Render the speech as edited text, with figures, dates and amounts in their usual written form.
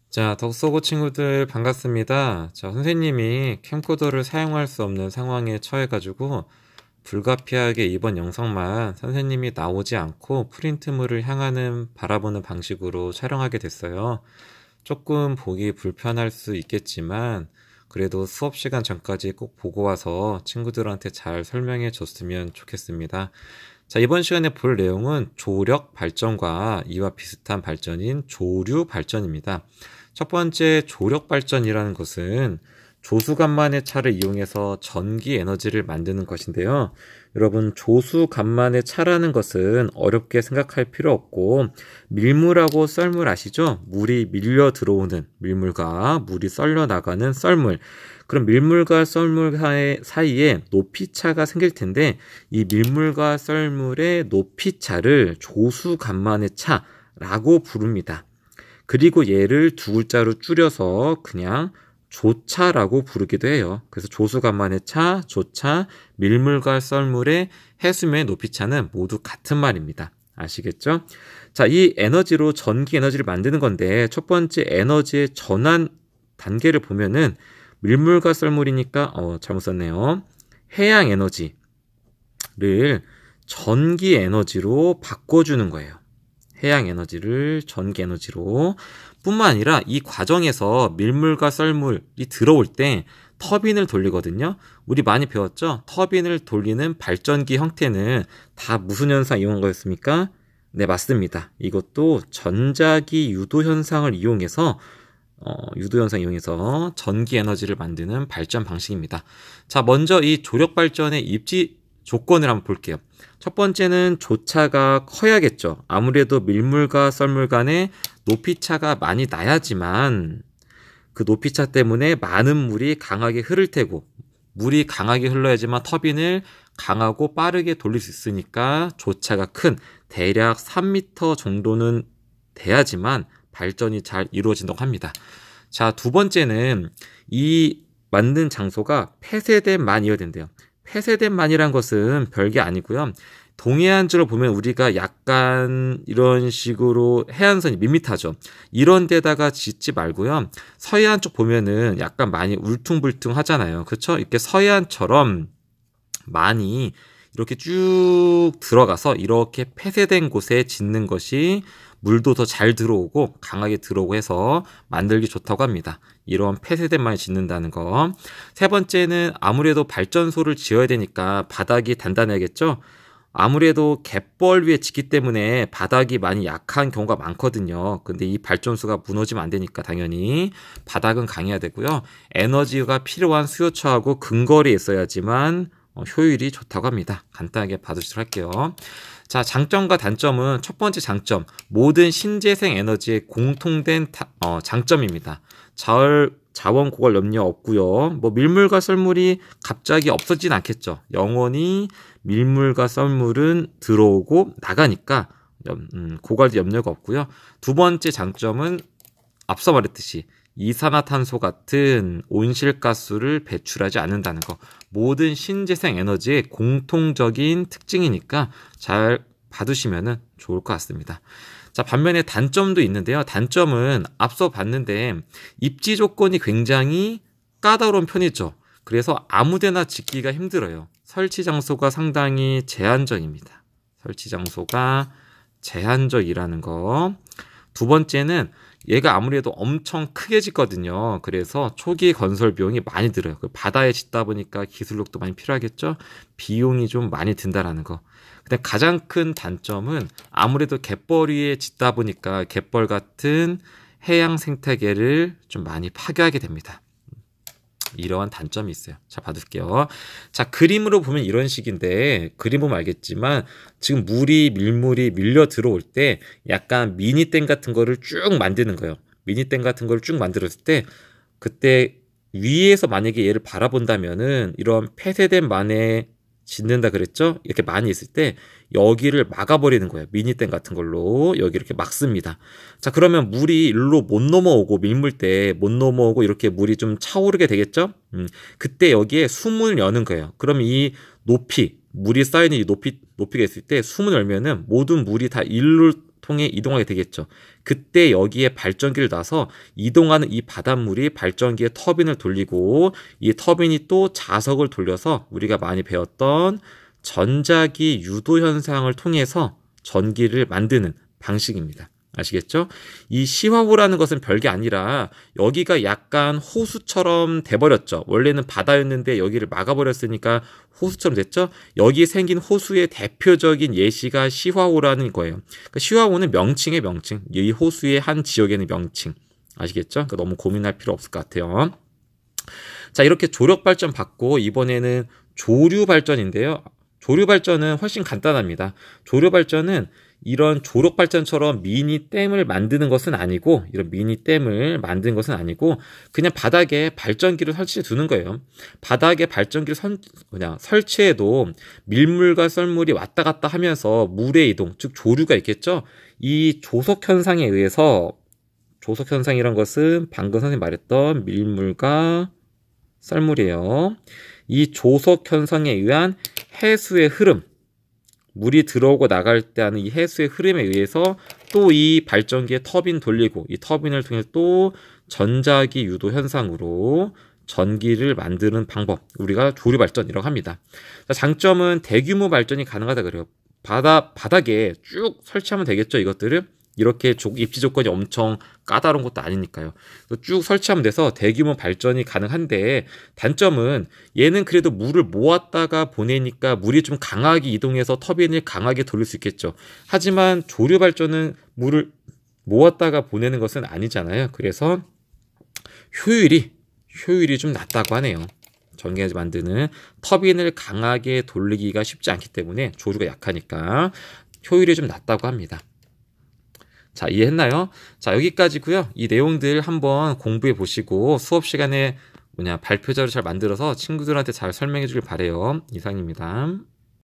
자, 덕서고 친구들 반갑습니다. 자, 선생님이 캠코더를 사용할 수 없는 상황에 처해가지고 불가피하게 이번 영상만 선생님이 나오지 않고 프린트물을 향하는 바라보는 방식으로 촬영하게 됐어요. 조금 보기 불편할 수 있겠지만 그래도 수업 시간 전까지 꼭 보고 와서 친구들한테 잘 설명해 줬으면 좋겠습니다. 자, 이번 시간에 볼 내용은 조력 발전과 이와 비슷한 발전인 조류 발전입니다. 첫 번째 조력 발전이라는 것은 조수간만의 차를 이용해서 전기 에너지를 만드는 것인데요. 여러분, 조수간만의 차라는 것은 어렵게 생각할 필요 없고 밀물하고 썰물 아시죠? 물이 밀려 들어오는 밀물과 물이 썰려 나가는 썰물. 그럼 밀물과 썰물 사이에 높이차가 생길 텐데 이 밀물과 썰물의 높이차를 조수간만의 차라고 부릅니다. 그리고 얘를 두 글자로 줄여서 그냥 조차라고 부르기도 해요. 그래서 조수간만의 차, 조차, 밀물과 썰물의 해수면의 높이차는 모두 같은 말입니다. 아시겠죠? 자, 이 에너지로 전기 에너지를 만드는 건데 첫 번째 에너지의 전환 단계를 보면은 밀물과 썰물이니까 잘못 썼네요. 해양 에너지를 전기 에너지로 바꿔주는 거예요. 해양 에너지를 전기 에너지로 뿐만 아니라 이 과정에서 밀물과 썰물이 들어올 때 터빈을 돌리거든요. 우리 많이 배웠죠? 터빈을 돌리는 발전기 형태는 다 무슨 현상 이용한 거였습니까? 네, 맞습니다. 이것도 전자기 유도 현상을 이용해서 전기 에너지를 만드는 발전 방식입니다. 자, 먼저 이 조력 발전의 입지 조건을 한번 볼게요. 첫 번째는 조차가 커야겠죠. 아무래도 밀물과 썰물 간에 높이차가 많이 나야지만 그 높이차 때문에 많은 물이 강하게 흐를 테고 물이 강하게 흘러야지만 터빈을 강하고 빠르게 돌릴 수 있으니까 조차가 큰 대략 3m 정도는 돼야지만 발전이 잘 이루어진다고 합니다. 자, 두 번째는 이 만든 장소가 폐쇄된 만이어야 된대요. 폐쇄된 만이란 것은 별게 아니고요. 동해안주로 보면 우리가 약간 이런 식으로 해안선이 밋밋하죠. 이런 데다가 짓지 말고요. 서해안 쪽 보면은 약간 많이 울퉁불퉁 하잖아요. 그렇죠? 이렇게 서해안처럼 많이 이렇게 쭉 들어가서 이렇게 폐쇄된 곳에 짓는 것이 물도 더 잘 들어오고 강하게 들어오고 해서 만들기 좋다고 합니다. 이런 폐쇄된 만에 짓는다는 거. 세 번째는 아무래도 발전소를 지어야 되니까 바닥이 단단해야겠죠. 아무래도 갯벌 위에 짓기 때문에 바닥이 많이 약한 경우가 많거든요. 근데 이 발전소가 무너지면 안 되니까 당연히 바닥은 강해야 되고요. 에너지가 필요한 수요처하고 근거리에 있어야지만 효율이 좋다고 합니다. 간단하게 봐주시도록 할게요. 자, 장점과 단점은 첫 번째 장점, 모든 신재생 에너지의 공통된 장점입니다. 자원 고갈 염려 없고요. 뭐 밀물과 썰물이 갑자기 없어지진 않겠죠. 영원히 밀물과 썰물은 들어오고 나가니까 고갈도 염려가 없고요. 두 번째 장점은 앞서 말했듯이 이산화탄소 같은 온실가스를 배출하지 않는다는 거. 모든 신재생 에너지의 공통적인 특징이니까 잘 봐두시면 좋을 것 같습니다. 자, 반면에 단점도 있는데요. 단점은 앞서 봤는데 입지 조건이 굉장히 까다로운 편이죠. 그래서 아무데나 짓기가 힘들어요. 설치 장소가 상당히 제한적입니다. 설치 장소가 제한적이라는 거. 두 번째는 얘가 아무래도 엄청 크게 짓거든요. 그래서 초기 건설 비용이 많이 들어요. 바다에 짓다 보니까 기술력도 많이 필요하겠죠. 비용이 좀 많이 든다라는 거. 근데 가장 큰 단점은 아무래도 갯벌 위에 짓다 보니까 갯벌 같은 해양 생태계를 좀 많이 파괴하게 됩니다. 이러한 단점이 있어요. 자, 봐둘게요. 자, 그림으로 보면 이런 식인데 그림 보면 알겠지만 지금 밀물이 밀려 들어올 때 약간 미니댐 같은 거를 쭉 만드는 거예요. 미니댐 같은 거를 쭉 만들었을 때 그때 위에서 만약에 얘를 바라본다면은 이런 폐쇄된 만에 짓는다 그랬죠? 이렇게 많이 있을 때 여기를 막아버리는 거예요. 미니댐 같은 걸로 여기 이렇게 막습니다. 자, 그러면 물이 일로 못 넘어오고 밀물 때 못 넘어오고 이렇게 물이 좀 차오르게 되겠죠? 그때 여기에 수문을 여는 거예요. 그럼 이 물이 쌓이는 이 높이가 있을 때 수문을 열면은 모든 물이 다 일로 통해 이동하게 되겠죠. 그때 여기에 발전기를 놔서 이동하는 이 바닷물이 발전기의 터빈을 돌리고 이 터빈이 또 자석을 돌려서 우리가 많이 배웠던 전자기 유도 현상을 통해서 전기를 만드는 방식입니다. 아시겠죠? 이 시화호라는 것은 별게 아니라 여기가 약간 호수처럼 돼버렸죠. 원래는 바다였는데 여기를 막아버렸으니까 호수처럼 됐죠. 여기 생긴 호수의 대표적인 예시가 시화호라는 거예요. 그러니까 시화호는 명칭의 명칭. 이 호수의 한 지역에는 명칭. 아시겠죠? 그러니까 너무 고민할 필요 없을 것 같아요. 자, 이렇게 조력 발전 받고 이번에는 조류 발전인데요. 조류 발전은 훨씬 간단합니다. 조류 발전은 이런 조력 발전처럼 미니 댐을 만드는 것은 아니고, 이런 미니 댐을 만드는 것은 아니고 그냥 바닥에 발전기를 설치해 두는 거예요. 바닥에 발전기를 그냥 설치해도 밀물과 썰물이 왔다 갔다 하면서 물의 이동, 즉 조류가 있겠죠. 이 조석 현상에 의해서, 조석 현상이란 것은 방금 선생님이 말했던 밀물과 썰물이에요. 이 조석 현상에 의한 해수의 흐름, 물이 들어오고 나갈 때 하는 이 해수의 흐름에 의해서 또 이 발전기의 터빈 돌리고 이 터빈을 통해 또 전자기 유도 현상으로 전기를 만드는 방법, 우리가 조류 발전이라고 합니다. 장점은 대규모 발전이 가능하다 그래요. 바닥에 쭉 설치하면 되겠죠. 이것들을 이렇게 입지 조건이 엄청 까다로운 것도 아니니까요. 쭉 설치하면 돼서 대규모 발전이 가능한데, 단점은 얘는 그래도 물을 모았다가 보내니까 물이 좀 강하게 이동해서 터빈을 강하게 돌릴 수 있겠죠. 하지만 조류 발전은 물을 모았다가 보내는 것은 아니잖아요. 그래서 효율이 좀 낮다고 하네요. 전기에서 만드는 터빈을 강하게 돌리기가 쉽지 않기 때문에, 조류가 약하니까 효율이 좀 낮다고 합니다. 자, 이해했나요? 자, 여기까지고요. 이 내용들 한번 공부해 보시고 수업 시간에 발표 자료 잘 만들어서 친구들한테 잘 설명해 주길 바래요. 이상입니다.